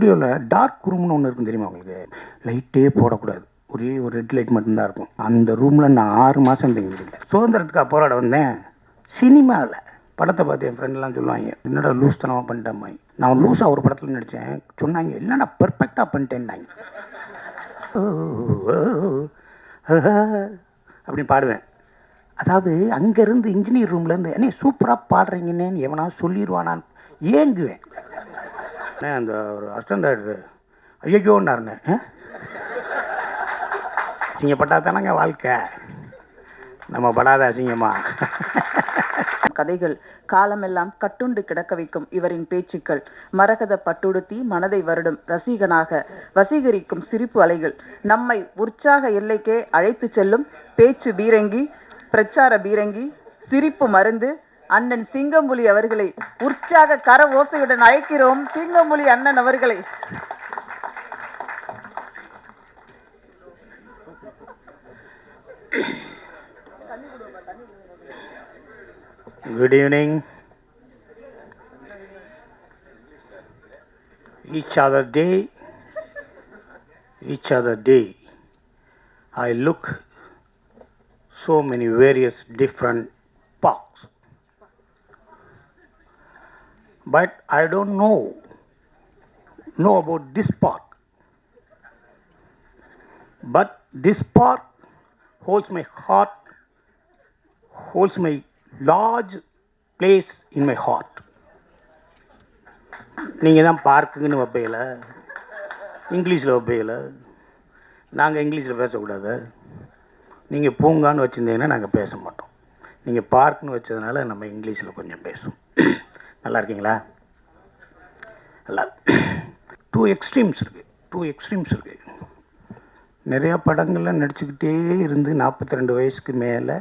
ஸ்டுடியோவில் டார்க் ரூம்னு ஒன்று இருக்கும் தெரியுமா உங்களுக்கு? லைட்டே போடக்கூடாது, ஒரே ஒரு ரெட் லைட் மட்டும்தான் இருக்கும். அந்த ரூமில் நான் 6 மாதம் தங்கியிருந்தேன். சுதந்திரத்துக்காக போராட வந்தேன். சினிமாவில் படத்தை பார்த்து என் ஃப்ரெண்ட்லாம் சொல்லுவாங்க, என்னடா லூஸ் தனமாக பண்ணிட்டேன். நான் லூஸாக ஒரு படத்தில் நடித்தேன். சொன்னாங்க, இல்லைன்னா பெர்ஃபெக்டாக பண்ணிட்டேன்னாங்க. அப்படின்னு பாடுவேன். அதாவது அங்கேருந்து இன்ஜினியர் ரூம்லேருந்து என்ன சூப்பராக பாடுறீங்கன்னு எவனா சொல்லிடுவானான்னு ஏங்குவேன். அந்த ஒரு அசிஸ்டன்ட் டைரக்டர் ஐயோன்னாருன்னு, அசிங்கப்பட்டா தானங்க வாழ்க்கை, நம்ம படாத அசிங்கமா. கதைகள் காலமெல்லாம் கட்டுண்டு கிடக்க வைக்கும் இவரின் பேச்சுக்கள் மரகத பட்டுடுத்தி மனதை வருடும் ரசிகனாக வசீகரிக்கும் சிரிப்பு அலைகள் நம்மை உற்சாக எல்லைக்கே அழைத்து செல்லும் பேச்சு பீரங்கி, பிரச்சார பீரங்கி, சிரிப்பு மருந்து அண்ணன் சிங்கம்புலி அவர்களை உற்சாக கர ஓசையுடன் அழைக்கிறோம். சிங்கம்புலி அண்ணன் அவர்களை. Good evening. Each other day, I look so many various different parks, but I don't know about this park. But this park holds my heart, holds my large place in my heart. நீங்கள் தான் பார்க்குன்னு வைப்பையில, இங்கிலீஷில் வைப்பையில, நாங்கள் இங்கிலீஷில் பேசக்கூடாது. நீங்கள் பூங்கான்னு வச்சுருந்தீங்கன்னா நாங்கள் பேச மாட்டோம். நீங்கள் பார்க்குன்னு வச்சதுனால நம்ம இங்கிலீஷில் கொஞ்சம் பேசுவோம். நல்லா இருக்கீங்களா? நல்லா. டூ எக்ஸ்ட்ரீம்ஸ் இருக்குது. நிறையா படங்களில் நடிச்சுக்கிட்டே இருந்து 42 வயசுக்கு மேலே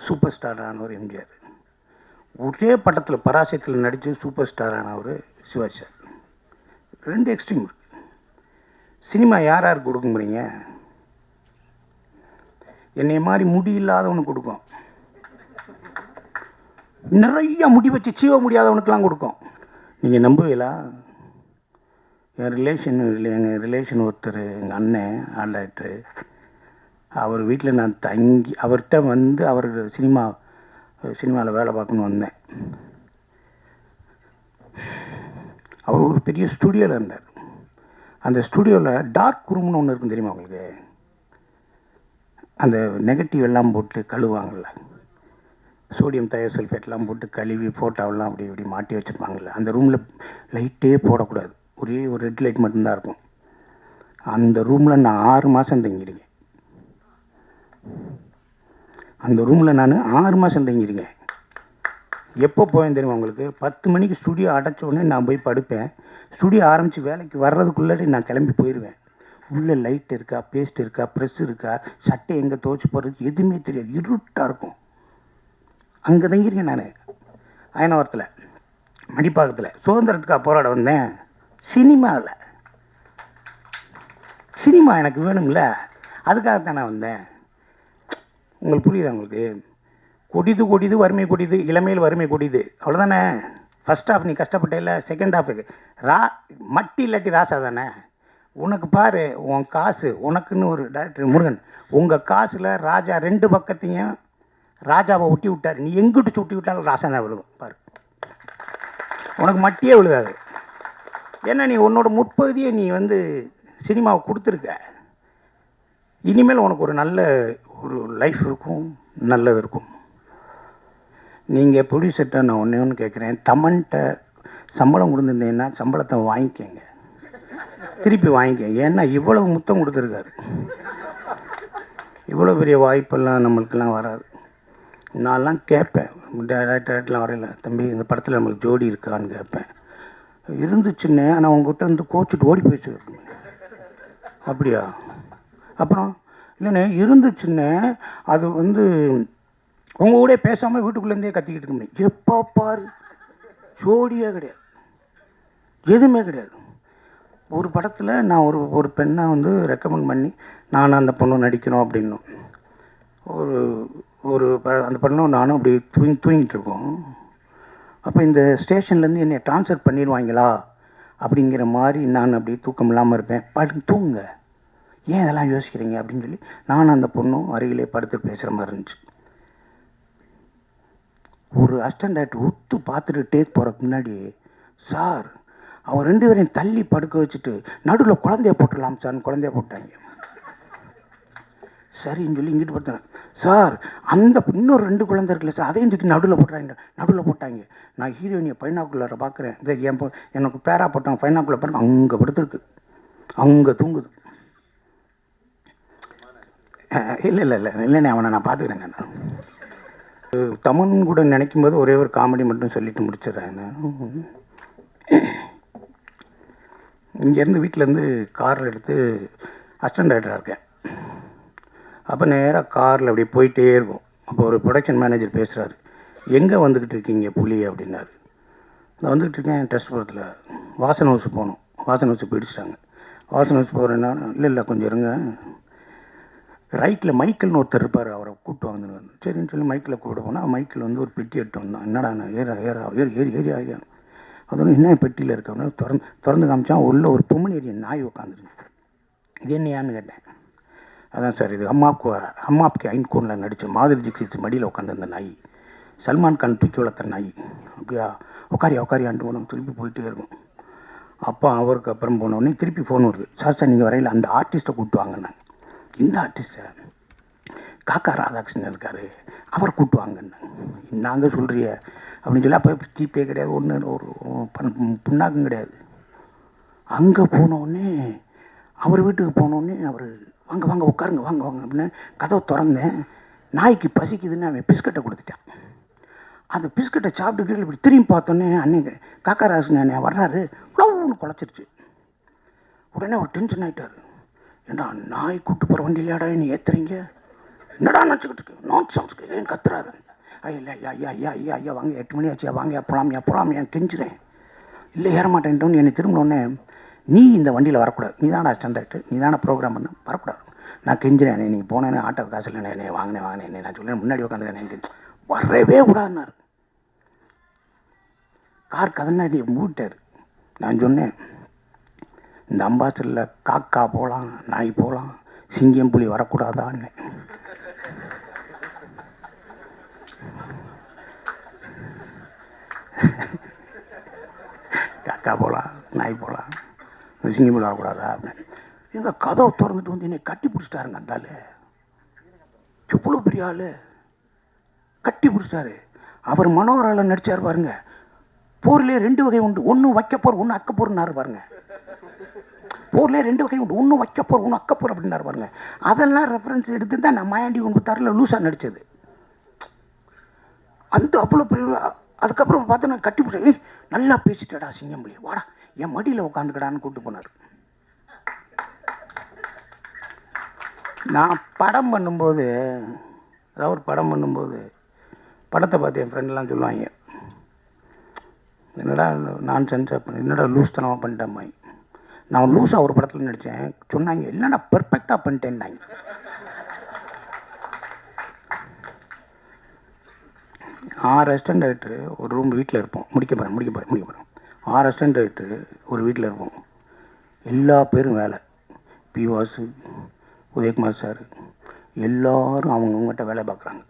சூப்பர் ஸ்டார் ஆனவர் எம்ஜிஆர். ஒரே படத்தில் பராசத்தில் நடித்து சூப்பர் ஸ்டார் ஆனவர் சிவாஜி சார். 2 எக்ஸ்ட்ரீம் இருக்குது. சினிமா யாருக்கு கொடுக்க முடியுங்க? என்னை மாதிரி முடி இல்லாதவனுக்கு கொடுக்கும், நிறைய முடி வச்சு சீவ முடியாதவனுக்கெலாம் கொடுக்கும். நீங்கள் நம்புவீங்களா? எங்கள் ரிலேஷன் ஒருத்தர், எங்கள் அண்ணன் ஆண்டாயிட்டு, அவர் வீட்டில் நான் தங்கி அவர்கிட்ட வந்து அவர் சினிமாவில் வேலை பார்க்கணுன்னு வந்தேன். அவர் ஒரு பெரிய ஸ்டுடியோவில் இருந்தார். அந்த ஸ்டுடியோவில் டார்க் ரூம்னு ஒன்று இருக்கும் தெரியுமா உங்களுக்கு? அந்த நெகட்டிவ் எல்லாம் போட்டு கழுவாங்கள்ல, சோடியம் தயோசல்ஃபேட்லாம் போட்டு கழுவி ஃபோட்டோவெல்லாம் அப்படி இப்படி மாட்டி வச்சுருப்பாங்கள்ல, அந்த ரூமில் லைட்டே போடக்கூடாது, ஒரே ஒரு ரெட் லைட் மட்டும்தான் இருக்கும். அந்த ரூமில் நான் 6 மாதம் தங்கியிருக்கேன். அந்த ரூமில் நான் 6 மாதம் தங்கியிருக்கேன். எப்போ போவேன் தெரியுமா உங்களுக்கு? 10 மணிக்கு ஸ்டுடியோ அடைச்ச உடனே நான் போய் படுப்பேன். ஸ்டுடியோ ஆரம்பித்து வேலைக்கு வர்றதுக்குள்ளே நான் கிளம்பி போயிடுவேன். உள்ளே லைட் இருக்கா, பேஸ்ட் இருக்கா, ப்ரெஸ் இருக்கா, சட்டை எங்கே துவச்சி போடுறது எதுவுமே தெரியாது, இருட்டாக இருக்கும். அங்கே தங்கியிருக்கேன் நான், அயனவரத்தில், மணிப்பாக்கத்தில். சுதந்திரத்துக்காக போராட வந்தேன். சினிமா எனக்கு வேணும்ல, அதுக்காகத்தான் நான் வந்தேன். உங்களுக்கு புரியுதா? உங்களுக்கு கொடிது வறுமை கொடிது, இளமையில் வறுமை கொடிது, அவ்வளோதானே. ஃபஸ்ட் ஹாஃப் நீ கஷ்டப்பட்ட இல்லை, செகண்ட் ஹாஃபுக்கு மட்டி இல்லாட்டி ராசா தானே. உனக்கு பாரு, உன் காசு உனக்குன்னு ஒரு டைரக்டர் முருகன், உங்கள் காசில் ராஜா 2 பக்கத்தையும் ராஜாவை ஒட்டி விட்டார். நீ எங்கிட்டு சுட்டி விட்டாலும் ராசா தான் விழுகும் பாரு, உனக்கு மட்டியே விழுகாது. ஏன்னா நீ உன்னோட முற்பகுதியை நீ வந்து சினிமாவை கொடுத்துருக்க. இனிமேல் உனக்கு ஒரு நல்ல ஒரு லைஃப் இருக்கும், நல்லது இருக்கும். நீங்கள் ப்ரொடியூசர்கிட்ட நான் ஒன்று கேட்குறேன், தமன்கிட்ட சம்பளம் கொடுத்துருந்தீங்கன்னா சம்பளத்தை வாங்கிக்கங்க, திருப்பி வாங்கிக்கங்க. ஏன்னா இவ்வளவு முத்தம் கொடுத்துருக்காரு, இவ்வளோ பெரிய வாய்ப்பெல்லாம் நம்மளுக்கெல்லாம் வராது. நான்லாம் கேட்பேன், டேரக்டர்லாம் வரையில, தம்பி இந்த படத்தில் நம்மளுக்கு ஜோடி இருக்கான்னு கேட்பேன். இருந்துச்சுன்னு ஆனால் உங்ககிட்ட வந்து கோச்சிட்டு ஓடி போயிடுச்சு. அப்படியா? அப்புறம் இல்லைண்ணே இருந்துச்சுன்னு அது வந்து உங்கள் கூட பேசாமல் வீட்டுக்குள்ளேருந்தே கத்திக்கிட்டு இருக்க முடியும். எப்போ பாரு ஜோடியே கிடையாது, எதுவுமே கிடையாது. ஒரு படத்தில் நான் ஒரு பெண்ணை வந்து ரெக்கமெண்ட் பண்ணி நானும் அந்த பொண்ணும் நடிக்கணும் அப்படின்னும் அந்த பொண்ணும் நானும் அப்படி தூங்கிட்டு இருக்கோம். அப்போ இந்த ஸ்டேஷன்லேருந்து என்னை ட்ரான்ஸ்ஃபர் பண்ணிடுவாங்களா அப்படிங்கிற மாதிரி நான் அப்படியே தூக்கம் இல்லாமல் இருப்பேன். படுத்து தூங்குங்க, ஏன் இதெல்லாம் யோசிக்கிறீங்க அப்படின்னு சொல்லி நானும் அந்த பொண்ணும் அருகிலே படுத்து பேசுகிற மாதிரி இருந்துச்சு. ஒரு அசிஸ்டன்ட் டைரக்டர் உத்து பார்த்துட்டு டேக் போகிறதுக்கு முன்னாடி, சார் அவன் 2 பேரையும் தள்ளி படுக்க வச்சுட்டு நடுவில் குழந்தைய போட்டுடலாம் சார்னு குழந்தைய போட்டாங்க. சரின்னு சொல்லி இங்கிட்டு பார்த்தேன். சார் அந்த இன்னொரு 2 குழந்தை இருக்குல்ல சார், அதையும் தூக்கி நடுவில் போட்டாங்க. நான் ஹீரோயினியை பைனாக்குள்ளார பார்க்குறேன். எனக்கு பேரா போட்டாங்க, பைனாக்குள்ள பாருங்க அங்கே படுத்துருக்கு, அங்கே தூங்குது. இல்லைண்ணே அவனை நான் பார்த்துக்கிறேங்க. நான் தமன் கூட நினைக்கும் போது ஒரே ஒரு காமெடி மட்டும் சொல்லிட்டு முடிச்சிடுறேன். இங்கேருந்து வீட்டிலேருந்து காரில் எடுத்து அசிஸ்டன்ட் டைரக்டராக இருக்கேன். அப்போ நேராக காரில் அப்படியே போயிட்டே இருக்கும். அப்போ ஒரு ப்ரொடக்ஷன் மேனேஜர் பேசுகிறாரு, எங்கே வந்துக்கிட்டு இருக்கீங்க புலி அப்படின்னாரு. நான் வந்துக்கிட்டு இருக்கேன் டெஸ்ட்புரத்தில், வாசன் ஹவுஸ் போகணும். வாசன் ஹவுஸ் பிடிச்சிட்டாங்க. வாசன் ஹவுஸ் போகிறேன்னா இல்லை கொஞ்சம் இருங்க, ரைட்டில் மைக்கிள்னு ஒருத்தர் இருப்பார், அவரை கூப்பிட்டு வாங்கினார். சரின்னு சொல்லி மைக்கில் கூப்பிட்டு போனால் மைக்கில் வந்து ஒரு பெட்டி எடுத்து வந்தான். என்னடா நான் ஏறி அது ஒன்று என்ன பெட்டியில் இருக்கவன திறந்து காமிச்சான். உள்ள ஒரு பொம்மனேரியன் நாய் உட்காந்துருக்கு. இது என்னையான்னு கேட்டேன். அதான் சார் இது அம்மாவுக்கு ஐன்கோனில் நடித்த மாதுரி தீக்ஷித் மடியில் உட்காந்துருந்த நாய், சல்மான் கான் தூக்கி வளர்த்த நாய். அப்படியா உக்காரியான்ட்டு போனோம். திருப்பி போயிட்டே இருக்கும். அப்போ அவருக்கு அப்புறம் போனோடனே திருப்பி ஃபோன் வருது, சார் நீங்கள் வரையில் அந்த ஆர்டிஸ்ட்டை கூப்பிட்டு வாங்கினேன். இந்த ஆர்டிஸ்ட்டை காக்கா ராதாகிருஷ்ணன் இருக்கார், அவரை கூப்பிட்டு வாங்கன்னு. நாங்கள் சொல்கிறிய அப்படின்னு சொல்லி அப்போ ஜிபே கிடையாது, ஒரு புண்ணாக்கும் கிடையாது. அங்கே போனோடனே அவர் வீட்டுக்கு போனோடனே அவர் வாங்க உட்காருங்க வாங்க அப்படின்னு கதவை திறந்தேன். நாய்க்கு பசிக்குதுன்னு அவன் பிஸ்கட்டை கொடுத்துட்டான். அந்த பிஸ்கட்டை சாப்பிட்டுக்கிட்டு இப்படி திரும்பி பார்த்தோன்னே அன்னைக்கு காக்கா ராதாகிருஷ்ணன் அண்ணன் வர்றாரு, ஒன்று குழச்சிருச்சு. உடனே அவர் டென்ஷன் ஆகிட்டார். ஏண்டா நாய் கூட்டு போகிற வண்டியிலாடா நீ ஏற்றுறீங்க, என்னடா நினச்சிக்கிட்டு இருக்கு, நான் சாங்ஸ்க்கு ஏன் கத்துறாரு. இல்லை ஐயா வாங்க 8 மணி ஆச்சு, வாங்க போகலாம் ஏன் கெஞ்சுறேன். இல்லை ஏற மாட்டேன்ட்டோன்னு என்னை திரும்பினோடனே, நீ இந்த வண்டியில் வரக்கூடாது, நீ தானே அசிஸ்டன்ட் டைரக்டர், நீ தானே ப்ரோக்ராம் பண்ண, வரக்கூடாது. நான் கெஞ்சுறேன், நீங்கள் போனேன்னு ஆட்டோ காசு இல்லை, என்னை வாங்கினேன் நான் சொல்லேன், முன்னாடி உட்காந்துக்கிறேன், வரவே கூடாதுன்னாரு. கார் கதனாடி மூட்டார். நான் சொன்னேன், இந்த அம்பாசடரில் காக்கா போகலாம், நாய் போகலாம், சிங்கம் புலி வரக்கூடாதான்னு. காக்கா போகலாம், நாய் போகலாம், சிங்கம் புலி வரக்கூடாதா அப்படின்னு. எங்கள் கதவை திறந்துட்டு வந்து என்னை கட்டி பிடிச்சிட்டாருங்க. அந்த ஆள் எவ்வளோ பெரிய ஆள், கட்டி பிடிச்சிட்டாரு. அவர் மனோகரால் நடிச்சார் பாருங்க. போர்லேயே 2 வகை உண்டு, ஒன்று வைக்கப்போர் ஒன்று அக்கப்போர்னாரு பாருங்க. போர்லேயே 2 வகை உண்டு, ஒன்று வைக்கப்போர் ஒன்று அக்கப்போர் அப்படின்னாரு பாருங்க. அதெல்லாம் ரெஃபரன்ஸ் எடுத்து தான் நான் மாயாண்டி ஒன்று தரல லூஸாக நடித்தது. அந்த அவ்வளோ பெரிய. அதுக்கப்புறம் பார்த்து நான் கட்டி பிடிச்சேன். நல்லா பேசிட்டடா சிங்கம்புலி, வாடா என் மடியில் உட்காந்துக்கடான்னு கூப்பிட்டு போனார். நான் படம் பண்ணும்போது, அதாவது ஒரு படம் பண்ணும்போது படத்தை பார்த்து என் ஃப்ரெண்ட்லாம் சொல்லுவாங்க, என்னடா நான் சென்சார் பண்ண, என்னடா லூஸ் தனமாக பண்ணிட்டேன். நான் லூஸாக ஒரு படத்தில் நடித்தேன், சொன்னாங்க இல்லைன்னா பெர்ஃபெக்டாக பண்ணிட்டேன்னாங்க. ஆறு அசிஸ்டன்ட் டைரக்டர் ஒரு ரூம் வீட்டில் இருப்போம், முடிக்க போகிறேன் 6 அசிஸ்டன்ட் டைரக்டர் ஒரு வீட்டில் இருப்போம். எல்லா பேரும் வேலை, பி வாசு, உதயகுமார் சார் எல்லோரும் அவங்கவுங்ககிட்ட வேலை பார்க்குறாங்க.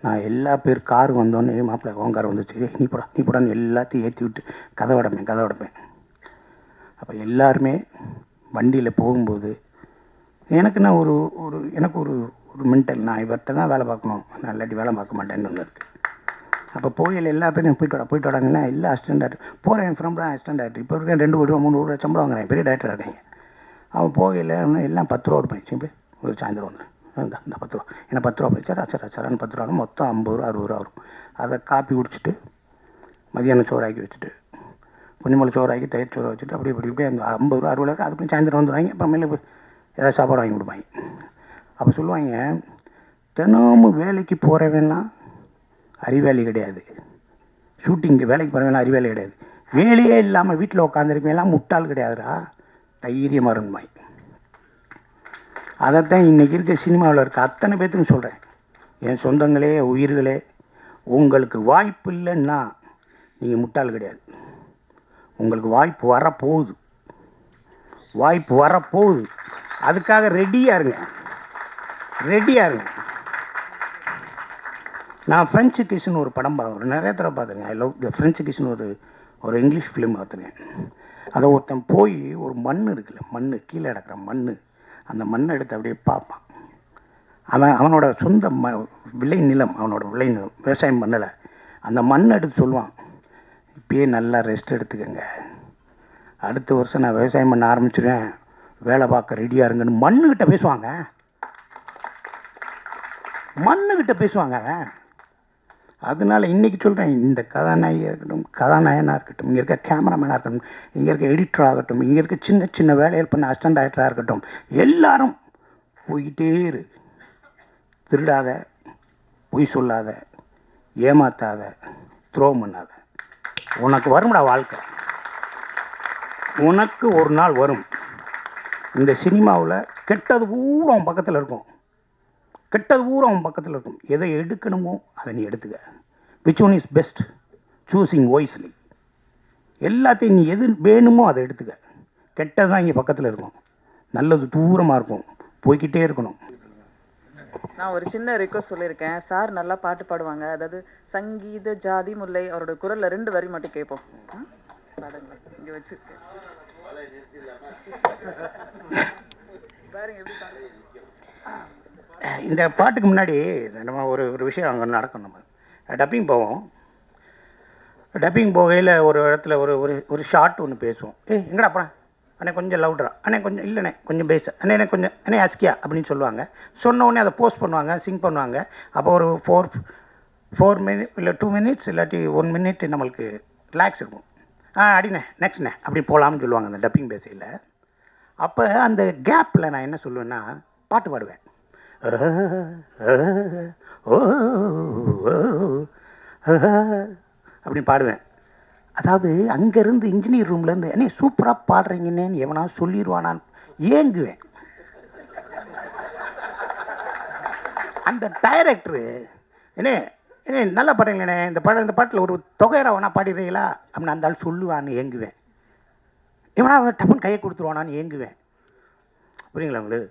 நான் எல்லா பேர் கார் வந்தோடனே மாப்பிள்ளை உன் கார் வந்துச்சு, நீ போடான்னு எல்லாத்தையும் ஏற்றி விட்டு கதை உடைப்பேன். அப்போ எல்லாருமே வண்டியில் போகும்போது எனக்குன்னா எனக்கு ஒரு மென்டல், நான் இவர்கிட்ட தான் வேலை பார்க்கணும், நான் இல்லாட்டி வேலை பார்க்க மாட்டேன்னு ஒன்று இருக்குது. அப்போ போகையில் எல்லா பேரும் போயிட்டு வராங்கன்னா எல்லா அசிஸ்டன்ட் டைரக்டர் போகிறேன். என் ஃப்ரெண்ட் அசிஸ்டன்ட் டைரக்டர் இப்போ இருக்கேன், 2 கோடி ரூபா 3 கோடி ரூபா சம்பளம் வாங்குறேன், பெரிய டைரக்டர் இருக்காங்க. அவன் போகையில் எல்லாம் 10 ரூபா கொடுப்பேன். சரி ஒரு சாயந்தரம் ஒன்று இந்த 10 ரூபா என்ன 10 ரூபா போய் சரான்னு 10 ரூபா மொத்தம் 50 ரூபா 60 ரூபா வரும். அதை காப்பி குடிச்சிட்டு மதியானம் சோறாக்கி வச்சுட்டு கொஞ்சம் சோறாக்கி தயிர் சோறு வச்சுட்டு அப்படி அந்த 50 ரூபா 60 ரூபா அதுக்குள்ளே சாயந்தரம் வந்துடுவாங்க. அப்புறமேல ஏதாவது சாப்பாடு வாங்கி கொடுப்பாங்க. அப்போ சொல்லுவாங்க, தினமும் வேலைக்கு போகிறவெல்லாம் அறிவாளி கிடையாது, ஷூட்டிங்கு வேலைக்கு போகிறவெல்லாம் அறிவாளி கிடையாது, வேலையே இல்லாமல் வீட்டில் உட்காந்துருக்கவெல்லாம் முட்டாள் கிடையாதுடா, தைரியமாக இருந்துமாய். அதைத்தான் இன்றைக்கி இருக்க சினிமாவில் இருக்க அத்தனை பேர்த்துக்கும் சொல்கிறேன். என் சொந்தங்களே உயிர்களே, உங்களுக்கு வாய்ப்பு இல்லைன்னா நீங்கள் முட்டாள் கிடையாது. உங்களுக்கு வாய்ப்பு வரப்போகுது, வாய்ப்பு வரப்போகுது. அதுக்காக ரெடியாக இருங்க, ரெடியாக இருங்க. நான் ஃப்ரெஞ்சு கிஸ்ன்னு ஒரு படம் பார்க்குறேன், நிறைய தடவை பார்த்துருங்க. ஐ லவ் த ஃப்ரெஞ்சு கிஸ்ன்னு ஒரு இங்கிலீஷ் ஃபிலிம் பார்த்துருக்கேன். அதை ஒருத்தன் போய் ஒரு மண் இருக்குல்ல, மண் கீழே கிடக்கிற மண், அந்த மண்ணை எடுத்து அப்படியே பார்ப்பான். அவனோட சொந்த விளை நிலம், அவனோட விளை நிலம், விவசாயம் பண்ணலை. அந்த மண்ணை எடுத்து சொல்லுவான், இப்பயே நல்லா ரெஸ்ட் எடுத்துக்கங்க, அடுத்த வருஷம் நான் விவசாயம் பண்ண ஆரம்பிச்சிடுவேன், வேலை பார்க்க ரெடியாக இருங்கன்னு மண்ணுக்கிட்ட பேசுவாங்க. மண்ணுக்கிட்ட பேசுவாங்க. அதனால இன்றைக்கி சொல்கிறேன், இந்த கதாநாயகியாக இருக்கட்டும், கதாநாயகனாக இருக்கட்டும், இங்கே இருக்க கேமராமேனாக இருக்கட்டும், இங்கே இருக்க எடிட்டராக ஆகட்டும், இங்கே இருக்க சின்ன சின்ன வேலைகள் பண்ண அசிஸ்டன்ட் டைரக்டராக இருக்கட்டும், எல்லாரும் போய்கிட்டே இரு. திருடாத, பொய் சொல்லாத, ஏமாத்தாத, துரோகம் பண்ணாத. உனக்கு வரும்டா வாழ்க்கை, உனக்கு ஒரு நாள் வரும். இந்த சினிமாவில் கெட்டது பூரா அவன் பக்கத்தில் இருக்கும், கெட்டது பூரா அவன் பக்கத்தில் இருக்கும். எதை எடுக்கணுமோ அதை நீ எடுத்துக்க. Which one is best, choosing wisely. எல்லாத்தையும் நீ எது வேணுமோ அதை எடுத்துக்க. கெட்டது தான் இங்கே பக்கத்தில் இருக்கும், நல்லது தூரமாக இருக்கும், போய்கிட்டே இருக்கணும். நான் ஒரு சின்ன ரிக்வஸ்ட் சொல்லியிருக்கேன், சார் நல்லா பாட்டு பாடுவாங்க, அதாவது சங்கீத ஜாதி முல்லை அவரோட குரலில் 2 வரி மட்டும் கேட்போம். பாடுங்களேன், இங்கே வச்சுருக்கேன் பாருங்க எப்படி பாருங்க. இந்த பாட்டுக்கு முன்னாடி நம்ம ஒரு விஷயம் அங்கே நடக்கும். நம்ம டப்பிங் போவோம், டப்பிங் போகையில் ஒரு இடத்துல ஒரு ஷார்ட் ஒன்று பேசுவோம். எங்கடா அப்புறம் அண்ணே கொஞ்சம் லவுட்ரா, அண்ணே கொஞ்சம் இல்லைண்ணே கொஞ்சம் பேச, அண்ணே கொஞ்சம் அண்ணே அஸ்கியா அப்படின்னு சொல்லுவாங்க. சொன்ன உடனே அதை போஸ்ட் பண்ணுவாங்க, சிங் பண்ணுவாங்க. அப்போ ஒரு 4 மினிட் இல்லை 2 மினிட்ஸ் இல்லாட்டி 1 மினிட் நம்மளுக்கு ரிலாக்ஸ் இருக்கும். அடிண்ணே நெக்ஸ்ட்ண்ணே அப்படி போகலாம்னு சொல்லுவாங்க அந்த டப்பிங் பேசையில். அப்போ அந்த கேப்பில் நான் என்ன சொல்லுவேன்னா பாட்டு பாடுவேன். அப்படின்னு பாடுவேன். அதாவது அங்கேருந்து இன்ஜினியர் ரூம்லேருந்து அண்ணே சூப்பராக பாடுறீங்கன்னு எவனா சொல்லிடுவானான்னு ஏங்குவேன். அந்த டைரக்டரு என்ன நல்லா பாடுறீங்களே, இந்த பாட்டில் ஒரு தொகையரா வேணா பாடிடுறீங்களா அப்படின்னு அந்த ஆள் சொல்லுவான்னு ஏங்குவேன். இவனா டப்புன்னு கையை கொடுத்துருவானான்னு ஏங்குவேன். புரியுங்களா உங்களுக்கு?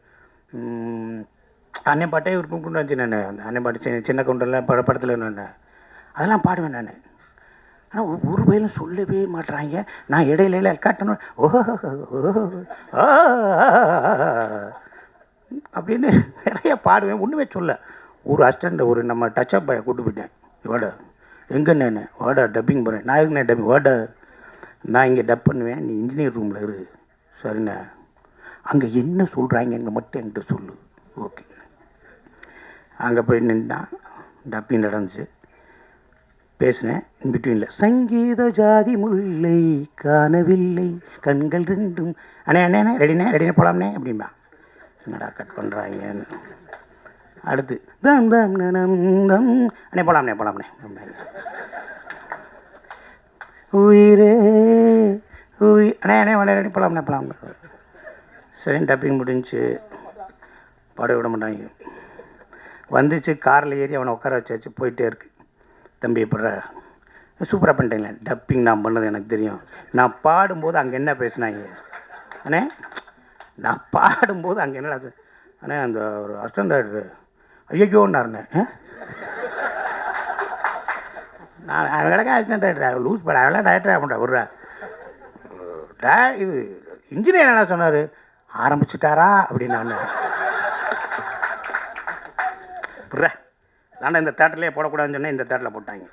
அன்னை பாட்டே ஒரு கொண்டு வச்சு நான் அந்த அன்னை பாட்டு சின்ன கவுண்டரில் படத்தில் நான் அதெல்லாம் பாடுவேன் நான். ஆனால் ஒரு பயிலும் சொல்லவே மாட்டுறாங்க. நான் இடையில காட்டணும் ஓஹோ அப்படின்னு நிறைய பாடுவேன், ஒன்றுமே சொல்ல. ஒரு அசிஸ்டண்ட் ஒரு நம்ம டச்சப் பாயை கூட்டு போயிட்டேன். வாடா எங்கண்ணே, வாடா டப்பிங் போகிறேன். நான் எதுக்குண்ணே டப்பிங், வாடா நான் இங்கே டப் பண்ணுவேன், நீ இன்ஜினியர் ரூமில் இரு. சரிண்ணே, அங்கே என்ன சொல்கிறாங்க அங்கே மட்டும் என்கிட்ட சொல்லு. ஓகே, அங்கே போய் நின்றான், டப்பிங் நடந்துச்சு, பேசினேன். இன்பிட்வீனில் சங்கீத ஜாதி முல்லை காணவில்லை கண்கள் 2 அண்ணே அண்ணே ரெடினே போகலாம்னே அப்படின்பா. என்னடா கட் பண்ணுறாங்கன்னு. அடுத்து தம் தம் நம் தம் அண்ணே போகலாம்னே உயிரே அண்ணே ரெடி போகலாம். சரி, டப்பிங் முடிஞ்சு பாட விட மாட்டாங்க. வந்துச்சு, காரில் ஏறி அவனை உட்கார வச்சாச்சு, போயிட்டே இருக்கு. தம்பி எப்பட்ற சூப்பராக பண்ணிட்டீங்களே, டப்பிங் நான் பண்ணது எனக்கு தெரியும். நான் பாடும்போது அங்கே என்ன பேசினாங்க அண்ணே, நான் பாடும்போது அங்கே என்னடா அண்ணே அந்த ஒரு அசிஸ்டன்ட் டைரக்டர் ஐயோன்னாருண்ணே. நான் கிடக்க அசிஸ்டன்ட் டைரக்டர் லூஸ் பட அதெல்லாம் டைரக்டராக பண்ணுறேன். ஒரு இது இன்ஜினியர் என்ன சொன்னார், ஆரம்பிச்சுட்டாரா அப்படின்னு. நான் புர்ற தாண்டா இந்த தேட்டர்லேயே போடக்கூடாதுன்னு சொன்னேன், இந்த தேட்டரில் போட்டாங்க.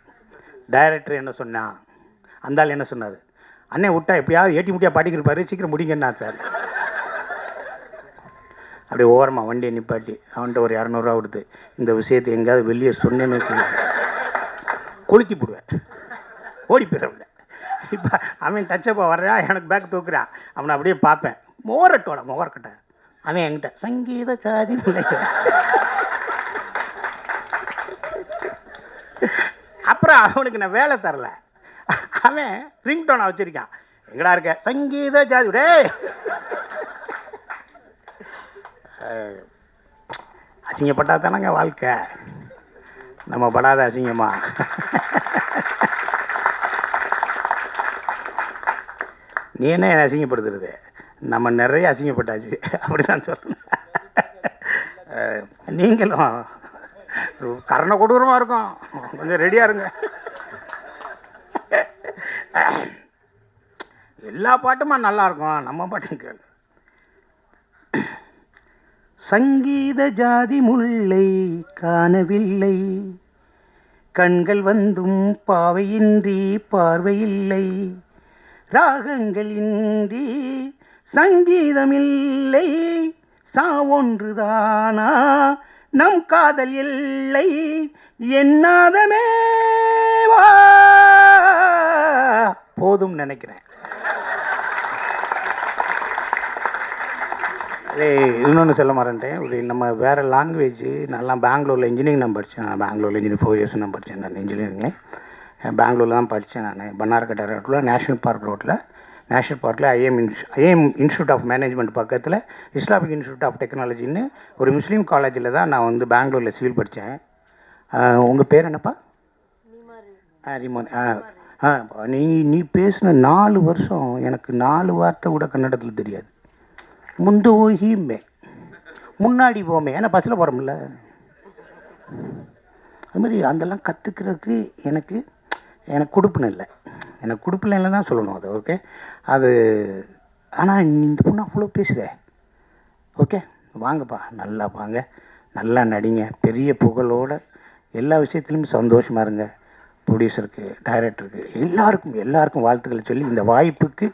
டைரக்டர் என்ன சொன்னான், அந்த ஆள் என்ன சொன்னார், அண்ணே விட்டா எப்படியாவது ஏட்டி முட்டியாக பாட்டிக்கிருப்பாரு, சீக்கிரம் முடிங்கண்ணா சார். அப்படியே ஓரமாக வண்டியை நிப்பாட்டி அவன்கிட்ட ஒரு 200 ரூபா கொடுத்து, இந்த விஷயத்தை எங்கேயாவது வெளியே சொன்னேன்னு வச்சுக்கோங்க கொளுத்தி போடுவேன், ஓடி போயிடல. இப்போ அவன் டச்சப்பா வர்றான், எனக்கு பேக் தூக்குறான், அவனை அப்படியே பார்ப்பேன், முகரக்கட்டை அவன் என்கிட்ட சங்கீத ஜாதி முல்லை. அப்புறம் அவனுக்கு நான் வேலை தரல, அவன் ரிங்டோனை வச்சிருக்கான், எங்கடா இருக்க சங்கீத ஜாதி. டே அசிங்கப்பட்டா தானங்க வாழ்க்கை, நம்ம படாத அசிங்கமா. நீ என்ன என்னை அசிங்கப்படுத்துறது? நம்ம நிறைய அசிங்கப்பட்டாச்சு, அப்படி தான் சொல்லணும். நீங்களும் கரண கொடூரமாக இருக்கும், கொஞ்சம் ரெடியாக இருங்க. எல்லா பாட்டுமா நல்லா இருக்கும், நம்ம பாட்டும் கேளு. சங்கீத ஜாதி முல்லை காணவில்லை, கண்கள் வந்தும் பாவையின்றி பார்வையில்லை, ராகங்கள் இன்றி சங்கீதமில்லை, சாவொன்றுதானா நம் காதல் எல்லை, என்னாதமே வா. போதும் நினைக்கிறேன். இன்னொன்று சொல்ல மாட்டேன், ஒரு நம்ம வேறு லாங்குவேஜ். நல்லா பெங்களூரில் இன்ஜினியரிங் நான் படித்தேன். நான் பெங்களூரில் இன்ஜினியரிங் 4 இயர்ஸ் நான் படித்தேன். நான் இன்ஜினியரிங்கு பெங்களூரில் தான் படித்தேன். நான் பன்னார்கட்டை ரோட்டில் நேஷ்னல் பார்க் ரோட்டில், நேஷ்னல் பார்க்கில் ஐஎம் இன்ஸ்டியூட் ஆஃப் மேனேஜ்மெண்ட் பக்கத்தில் இஸ்லாமிக் இன்ஸ்டியூட் ஆஃப் டெக்னாலஜின்னு ஒரு முஸ்லீம் காலேஜில் தான் நான் வந்து பெங்களூரில் சிவில் படித்தேன். உங்கள் பேர் என்னப்பா? ரிமோன். நீ பேசின 4 வருஷம் எனக்கு 4 வார்த்தை கூட கன்னடத்தில் தெரியாது. முந்து ஓகிமே முன்னாடி போமே, ஏன்னா பஸ்ஸில் போகிறோம்ல. அதுமாதிரி அதெல்லாம் கற்றுக்கிறதுக்கு எனக்கு கொடுப்புன்னு இல்லை, எனக்கு கொடுப்பில் இல்லை தான் சொல்லணும் அது. ஓகே, அது ஆனால் இந்த பொண்ணு அவ்வளோ பேசுதே. ஓகே, வாங்கப்பா, நல்லா வாங்க, நல்லா நடிங்க, பெரிய புகழோடு எல்லா விஷயத்துலையும் சந்தோஷமாக இருங்க. ப்ரொடியூசருக்கு, டைரக்டருக்கு, எல்லாருக்கும் வாழ்த்துக்களை சொல்லி இந்த வாய்ப்புக்கு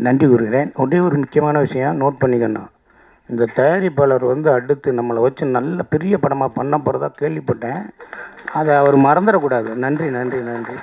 நன்றி கூறுகிறேன். ஒரே ஒரு முக்கியமான விஷயம் நோட் பண்ணிக்கணும், இந்த தயாரிப்பாளர் வந்து அடுத்து நம்மளை வச்சு நல்ல பெரிய படமாக பண்ண போகிறதா கேள்விப்பட்டேன். அதை அவர் மறந்துடக்கூடாது. நன்றி நன்றி நன்றி.